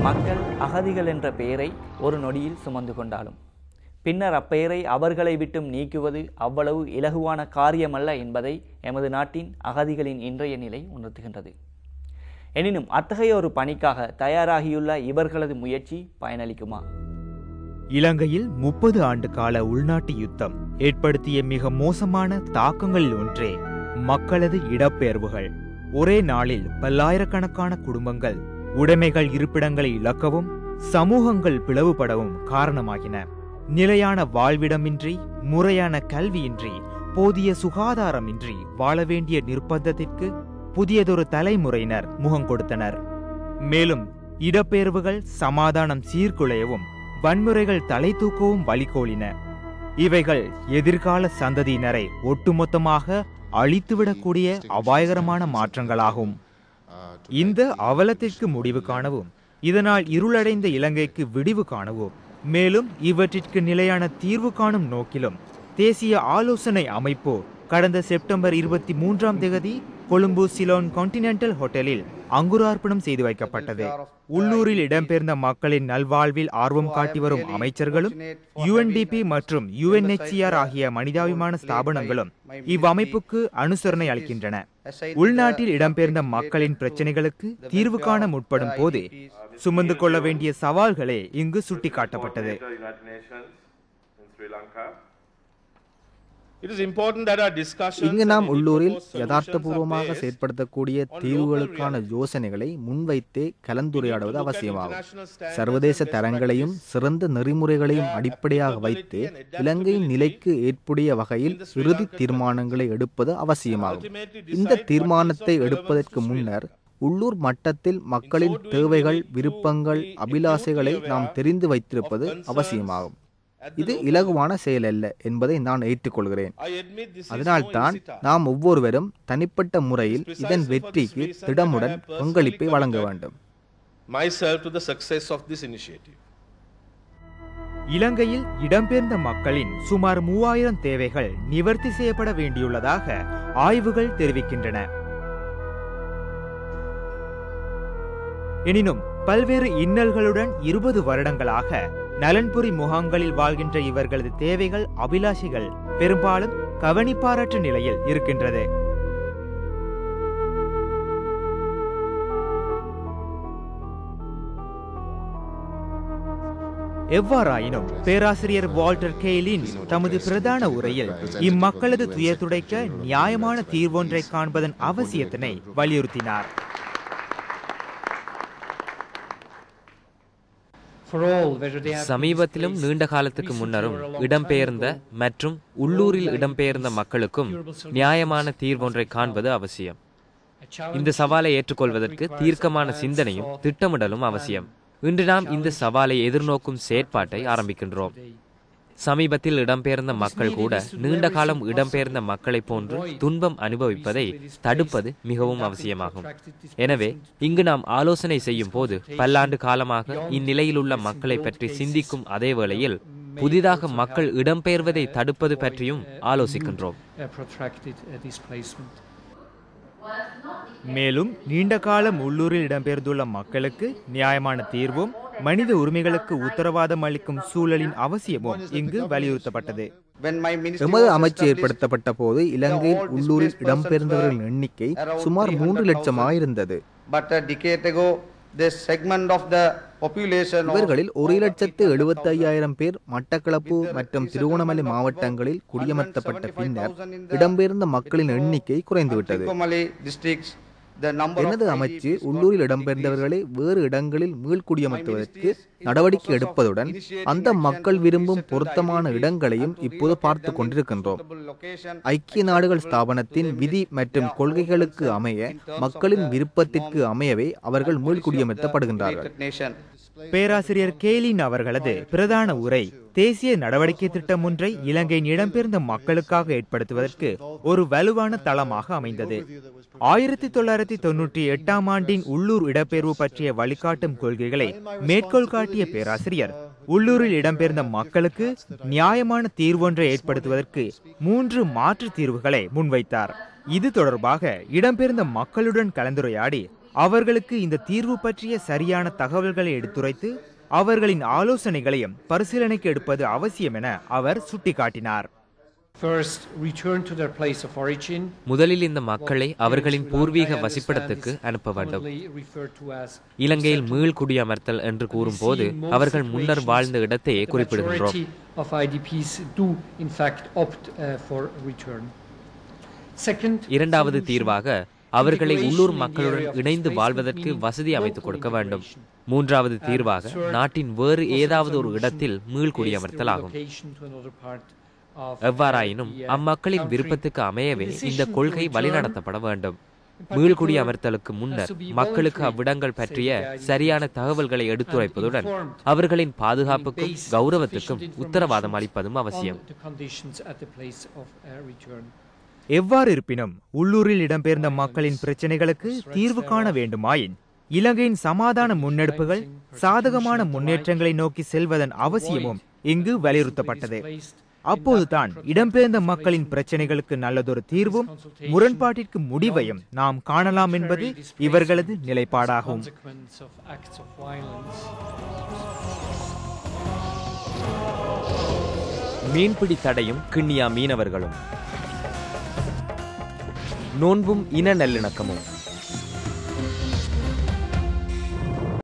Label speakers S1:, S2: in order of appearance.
S1: மக்கள் அகதிகள் என்ற பெயரை ஒரு நொடியில் சுமந்து கொண்டாலும் பின்னர் அப்பெயரை அவர்களை விட்டும் நீக்குவது அவ்வளவு இலகுவான காரியமல்ல என்பதை எமது நாட்டின் அகதிகளின் இன்றைய நிலை உணர்த்துகின்றது. எனினும் அத்தகைய ஒரு பணிக்காக தயாராகியுள்ள இவர்களது முயற்சி பயனளிக்குமா?
S2: இலங்கையில் 30 ஆண்டு கால உள்நாட்டு யுத்தம் ஏற்படுத்திய மிக மோசமான தாக்கங்களில் ஒன்றே மக்களது இடப்பெயர்வுகள். ஒரே நாளில் பல்லாயிரக்கணக்கான குடும்பங்கள் உடைமைகள் இருப்பிடங்களை இழக்கவும் சமூகங்கள் பிளவுபடவும் காரணமாகின. நிலையான வாழ்விடமின்றி, முறையான கல்வியின்றி, போதிய சுகாதாரமின்றி வாழ வேண்டிய நிர்பந்தத்திற்கு புதியதொரு தலைமுறையினர் முகம் கொடுத்தனர். மேலும் இடப்பெயர்வுகள் சமாதானம் சீர்குலையவும் வன்முறைகள் தலை தூக்கவும் வழிகோலின. இவைகள் எதிர்கால சந்ததியினரை ஒட்டுமொத்தமாக அழித்துவிடக்கூடிய அபாயகரமான மாற்றங்களாகும். இந்த அவலத்திற்கு முடிவு காணவும், இதனால் இருளடைந்த இலங்கைக்கு விடிவு காணவும், மேலும் இவற்றிற்கு நிலையான தீர்வு காணும் நோக்கிலும் தேசிய ஆலோசனை அமைப்பு கடந்த செப்டம்பர் 23 கொழும்பு சிலோன் கான்டினென்டல் ஹோட்டலில் அங்குரார்ப்பணம் செய்து வைக்கப்பட்டது. உள்ளூரில் இடம்பெயர்ந்த மக்களின் நல்வாழ்வில் ஆர்வம் காட்டி வரும் அமைச்சர்களும் UNDP மற்றும் UNHCR ஆகிய மனிதாபிமான ஸ்தாபனங்களும் இவ்வமைப்புக்கு அனுசரணை அளிக்கின்றன. உள்நாட்டில் இடம்பெயர்ந்த மக்களின் பிரச்சனைகளுக்கு தீர்வு காண முற்படும் போது சுமந்து கொள்ள வேண்டிய சவால்களே இங்கு சுட்டிக்காட்டப்பட்டது.
S3: இங்கு நாம் உள்ளூரில் யதார்த்தபூர்வமாக செயற்படுத்தக்கூடிய தீர்வுகளுக்கான யோசனைகளை முன்வைத்தே கலந்துரையாடுவது அவசியமாகும். சர்வதேச தரங்களையும் சிறந்த நெறிமுறைகளையும் அடிப்படையாக வைத்து இலங்கையின் நிலைக்கு ஏற்புடைய வகையில் இறுதி தீர்மானங்களை எடுப்பது அவசியமாகும். இந்த தீர்மானத்தை எடுப்பதற்கு முன்னர் உள்ளூர் மட்டத்தில் மக்களின் தேவைகள், விருப்பங்கள், அபிலாசைகளை நாம் தெரிந்து வைத்திருப்பது அவசியமாகும். இது இலகுவான செயல் அல்ல என்பதை நான் ஏற்றுக்கொள்கிறேன். அதனால்தான் நாம் ஒவ்வொருவரும் தனிப்பட்ட முறையில் இதன் வெற்றிக்கு திடமுடன் பங்களிப்பை வழங்க வேண்டும்.
S2: இலங்கையில் இடம்பெயர்ந்த மக்களின் சுமார் 3000 தேவைகள் நிவர்த்தி செய்யப்பட வேண்டியுள்ளதாக ஆய்வுகள் தெரிவிக்கின்றன. எனினும் பல்வேறு இன்னல்களுடன் 20 வருடங்களாக நலன்புரி முகாம்களில் வாழ்கின்ற இவர்களது தேவைகள், அபிலாஷைகள் பெரும்பாலும் கவனிப்பாரற்ற நிலையில் இருக்கின்றது. எவ்வாறாயினும் பேராசிரியர் வால்டர் கெய்லின் தமது பிரதான உரையில் இம்மக்களது துயர் துடைக்க நியாயமான தீர்வொன்றை காண்பதன் அவசியத்தினை வலியுறுத்தினார்.
S4: சமீபத்திலும் நீண்ட காலத்துக்கு முன்னரும் இடம்பெயர்ந்த மற்றும் உள்ளூரில் இடம்பெயர்ந்த மக்களுக்கும் நியாயமான தீர்வொன்றை காண்பது அவசியம். இந்த சவாலை ஏற்றுக்கொள்வதற்கு தீர்க்கமான சிந்தனையும் திட்டமிடலும் அவசியம். இன்று நாம் இந்த சவாலை எதிர்நோக்கும் செயற்பாட்டை ஆரம்பிக்கின்றோம். சமீபத்தில் இடம்பெயர்ந்த மக்கள் கூட நீண்ட காலம் இடம்பெயர்ந்த மக்களை போன்று துன்பம் அனுபவிப்பதை தடுப்பது மிகவும் அவசியமாகும். எனவே இங்கு நாம் ஆலோசனை செய்யும் போது பல்லாண்டு காலமாக இந்நிலையில் உள்ள மக்களை பற்றி சிந்திக்கும் அதே வேளையில் புதிதாக மக்கள் இடம்பெயர்வதை தடுப்பது பற்றியும் ஆலோசிக்கின்றோம்.
S2: மேலும் நீண்ட காலம் உள்ளூரில் இடம்பெயர்ந்துள்ள மக்களுக்கு நியாயமான தீர்வும் மனித உரிமைகளுக்கு உத்தரவாதம் அளிக்கும் சூழலின் அவசியமும் இங்கு வலியுறுத்தப்பட்டது.
S3: எமது அமைச்சு ஏற்படுத்தப்பட்ட போது இலங்கையில் உள்ளூரில் இடம்பெயர்ந்தவர்களின் எண்ணிக்கை சுமார் 3 லட்சமாக இருந்தது. இவர்களில் 1,75,000 பேர் மட்டக்களப்பு மற்றும் திருகோணமலை மாவட்டங்களில் குடியமர்த்தப்பட்ட பின்னர் இடம்பெயர்ந்த மக்களின் எண்ணிக்கை குறைந்துவிட்டது. எனது அமைச்சு உள்ளூரில் இடம்பெயர்ந்தவர்களை வேறு இடங்களில் மீள்குடியமர்த்துவதற்கு நடவடிக்கை எடுப்பதுடன் அந்த மக்கள் விரும்பும் பொருத்தமான இடங்களையும் இப்போது பார்த்து கொண்டிருக்கின்றோம். ஐக்கிய நாடுகள் ஸ்தாபனத்தின் விதி மற்றும் கொள்கைகளுக்கு அமைய மக்களின் விருப்பத்திற்கு அமையவே அவர்கள் மீள்குடியமர்த்தப்படுகின்றார்கள்.
S2: பேராசிரியர் கேலின் அவர்களது பிரதான உரை தேசிய நடவடிக்கை திட்டம் ஒன்றை இலங்கையின் இடம்பெயர்ந்த மக்களுக்காக ஏற்படுத்துவதற்கு ஒரு வலுவான தளமாக அமைந்தது. 1998 ஆண்டின் உள்ளூர் இடப்பெயர்வு பற்றிய வழிகாட்டும் கொள்கைகளை மேற்கோள் காட்டிய பேராசிரியர் உள்ளூரில் இடம்பெயர்ந்த மக்களுக்கு நியாயமான தீர்வொன்றை ஏற்படுத்துவதற்கு 3 மாற்று தீர்வுகளை முன்வைத்தார். இது தொடர்பாக இடம்பெயர்ந்த மக்களுடன் கலந்துரையாடி அவர்களுக்கு இந்த தீர்வு பற்றிய சரியான தகவல்களை எடுத்துரைத்து அவர்களின் ஆலோசனைகளையும் பரிசீலனைக்கு எடுப்பது அவசியம் என அவர் சுட்டிக்காட்டினார்.
S4: முதலில் இந்த மக்களை அவர்களின் பூர்வீக வசிப்பிடத்துக்கு அனுப்ப வேண்டும். இலங்கையில் மீள் குடியமர்த்தல் என்று கூறும்போது அவர்கள் முன்னர் வாழ்ந்த இடத்தையே குறிப்பிடுகின்றோம். இரண்டாவது தீர்வாக அவர்களை உள்ளூர் மக்களுடன் இணைந்து வாழ்வதற்கு வசதி அமைத்துக் கொடுக்க வேண்டும். மூன்றாவது தீர்வாக நாட்டின் வேறு ஏதாவது ஒரு இடத்தில் மீள் குடியமர்த்தல் ஆகும். எவ்வாறாயினும் அம்மக்களின் விருப்பத்துக்கு அமையவே இந்த கொள்கை வழிநடத்தப்பட வேண்டும். மீள்குடியமர்த்தலுக்கு முன்னர் மக்களுக்கு அவ்விடங்கள் பற்றிய சரியான தகவல்களை எடுத்துரைப்பதுடன் அவர்களின் பாதுகாப்புக்கும் கௌரவத்துக்கும் உத்தரவாதம் அளிப்பதும் அவசியம்.
S2: எவ்வாறு இருப்பினும் உள்ளூரில் இடம்பெயர்ந்த மக்களின் பிரச்சினைகளுக்கு தீர்வு காண வேண்டுமாயின் இலங்கையின் சமாதான முன்னெடுப்புகள் சாதகமான முன்னேற்றங்களை நோக்கி செல்வதன் அவசியமும் இங்கு வலியுறுத்தப்பட்டது. அப்போதுதான் இடம்பெயர்ந்த மக்களின் பிரச்சனைகளுக்கு நல்லதொரு தீர்வும் முரண்பாட்டிற்கு முடிவையும் நாம் காணலாம் என்பது இவர்களது நிலைப்பாடாகும்.
S4: மீன்பிடி தடையும் கிண்ணியா மீனவர்களும், நோன்பும் இன நல்லிணக்கமும்.